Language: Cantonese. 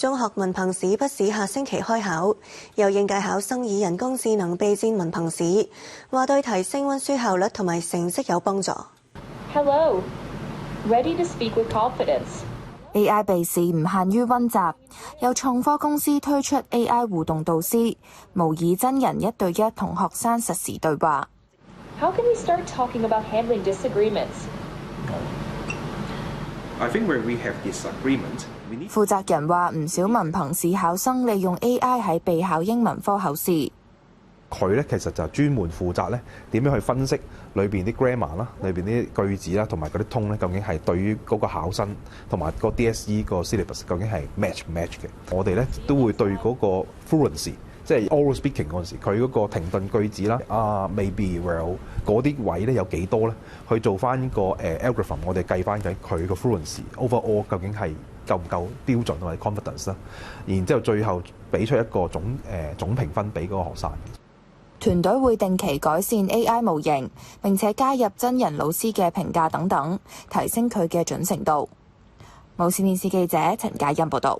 中學文憑試筆試下星期開考，有應屆考生以人工智能備戰文憑試，話對提升溫書效率同埋成績有幫助。Hello, ready to speak with confidence. AI 備試唔限於溫習，有創科公司推出 AI 互動導師，模擬真人1對1同學生實時對話。How can we start talking about handling disagreements? I think where we have disagreement, we need... 負責人話：唔少文憑試考生利用 AI 喺備考英文科考試。佢咧其實就專門負責咧點樣去分析裏邊啲 grammar 啦、裏邊啲句子啦，同埋嗰啲通咧，究竟係對於嗰個考生同埋個 DSE 個 syllabus 究竟係 match 唔 match 嘅。我哋咧都會對嗰個 fluency， 即係 oral speaking 嗰陣時，佢嗰個停頓句子啦、maybe well 嗰啲位咧有幾多咧，去做翻個algorithm， 我哋計翻緊佢個 fluency overall 究竟係夠唔夠標準或者 confidence 啦。然之後最後俾出一個總評分俾嗰個學生。團隊會定期改善 AI 模型，並且加入真人老師嘅評價等等，提升佢嘅準程度。無線電視記者陳嘉欣報道。